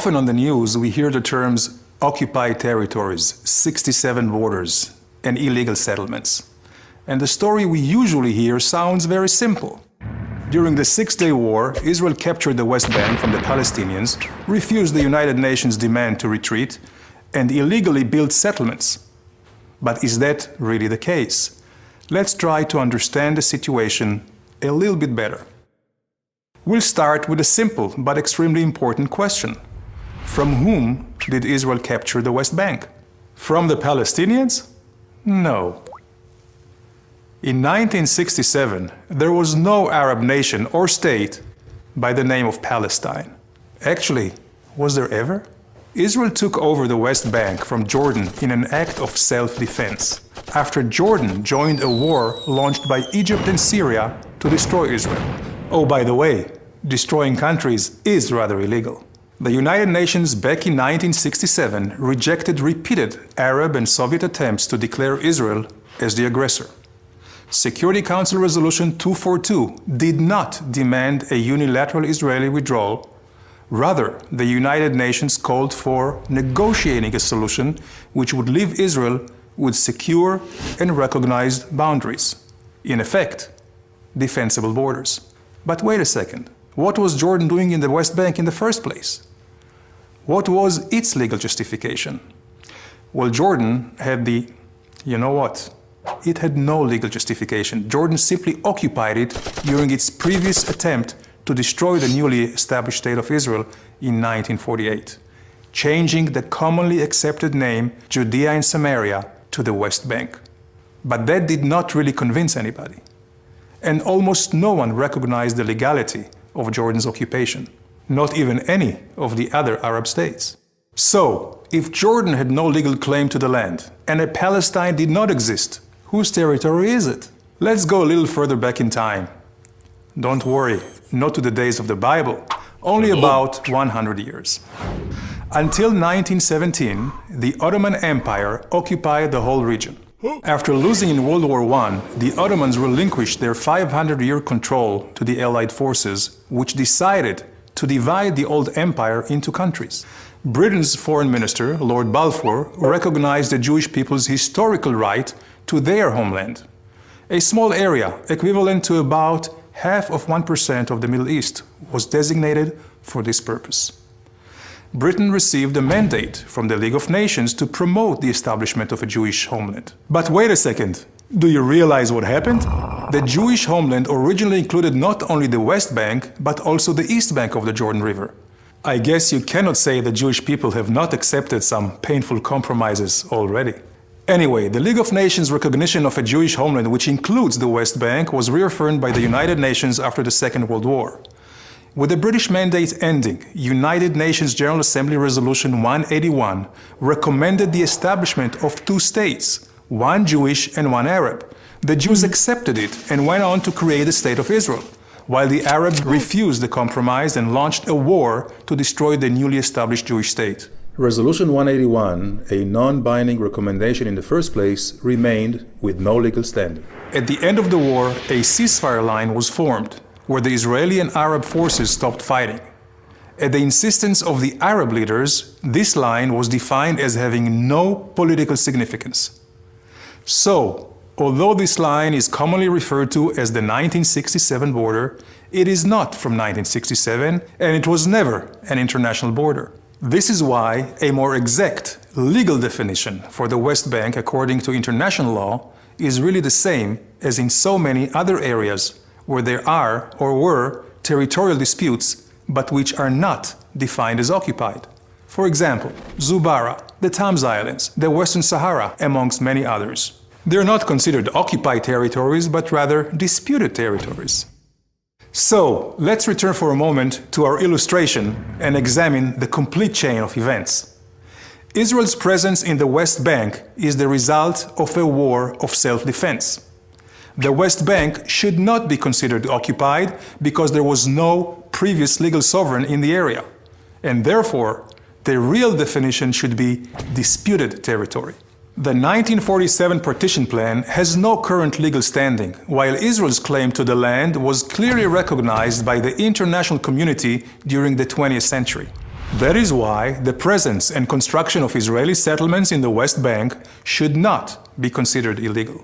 Often on the news we hear the terms occupied territories, 67 borders, and illegal settlements. And the story we usually hear sounds very simple. During the Six-Day War, Israel captured the West Bank from the Palestinians, refused the United Nations' demand to retreat, and illegally built settlements. But is that really the case? Let's try to understand the situation a little bit better. We'll start with a simple but extremely important question. From whom did Israel capture the West Bank? From the Palestinians? No. In 1967, there was no Arab nation or state by the name of Palestine. Actually, was there ever? Israel took over the West Bank from Jordan in an act of self-defense, after Jordan joined a war launched by Egypt and Syria to destroy Israel. Oh, by the way, destroying countries is rather illegal. The United Nations back in 1967 rejected repeated Arab and Soviet attempts to declare Israel as the aggressor. Security Council Resolution 242 did not demand a unilateral Israeli withdrawal. Rather, the United Nations called for negotiating a solution which would leave Israel with secure and recognized boundaries. In effect, defensible borders. But wait a second, what was Jordan doing in the West Bank in the first place? What was its legal justification? Well, Jordan had It had no legal justification. Jordan simply occupied it during its previous attempt to destroy the newly established State of Israel in 1948, changing the commonly accepted name Judea and Samaria to the West Bank. But that did not really convince anybody. And almost no one recognized the legality of Jordan's occupation, not even any of the other Arab states. So, if Jordan had no legal claim to the land, and a Palestine did not exist, whose territory is it? Let's go a little further back in time. Don't worry, not to the days of the Bible, only about 100 years. Until 1917, the Ottoman Empire occupied the whole region. After losing in World War I, the Ottomans relinquished their 500-year control to the Allied forces, which decided to divide the old empire into countries. Britain's foreign minister, Lord Balfour, recognized the Jewish people's historical right to their homeland. A small area, equivalent to about 0.5% of the Middle East, was designated for this purpose. Britain received a mandate from the League of Nations to promote the establishment of a Jewish homeland. But wait a second, do you realize what happened? The Jewish homeland originally included not only the West Bank, but also the East Bank of the Jordan River. I guess you cannot say the Jewish people have not accepted some painful compromises already. Anyway, the League of Nations' recognition of a Jewish homeland, which includes the West Bank, was reaffirmed by the United Nations after the Second World War. With the British mandate ending, United Nations General Assembly Resolution 181 recommended the establishment of two states, one Jewish and one Arab. The Jews accepted it and went on to create the State of Israel, while the Arabs refused the compromise and launched a war to destroy the newly established Jewish state. Resolution 181, a non-binding recommendation in the first place, remained with no legal standing. At the end of the war, a ceasefire line was formed, where the Israeli and Arab forces stopped fighting. At the insistence of the Arab leaders, this line was defined as having no political significance. So, although this line is commonly referred to as the 1967 border, it is not from 1967, and it was never an international border. This is why a more exact legal definition for the West Bank, according to international law, is really the same as in so many other areas where there are or were territorial disputes, but which are not defined as occupied. For example, Zubarah, the Tams Islands, the Western Sahara, amongst many others. They're not considered occupied territories, but rather disputed territories. So, let's return for a moment to our illustration and examine the complete chain of events. Israel's presence in the West Bank is the result of a war of self-defense. The West Bank should not be considered occupied because there was no previous legal sovereign in the area, and therefore, the real definition should be disputed territory. The 1947 partition plan has no current legal standing, while Israel's claim to the land was clearly recognized by the international community during the 20th century. That is why the presence and construction of Israeli settlements in the West Bank should not be considered illegal.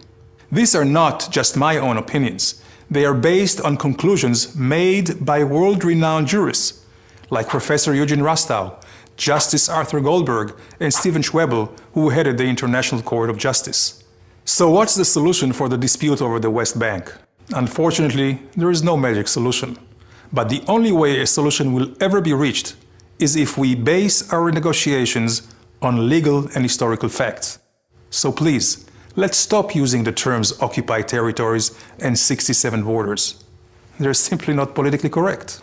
These are not just my own opinions. They are based on conclusions made by world-renowned jurists like Professor Eugene Rastow, Justice Arthur Goldberg, and Stephen Schwebel, who headed the International Court of Justice. So what's the solution for the dispute over the West Bank? Unfortunately, there is no magic solution. But the only way a solution will ever be reached is if we base our negotiations on legal and historical facts. So please, let's stop using the terms occupied territories and 67 borders. They're simply not politically correct.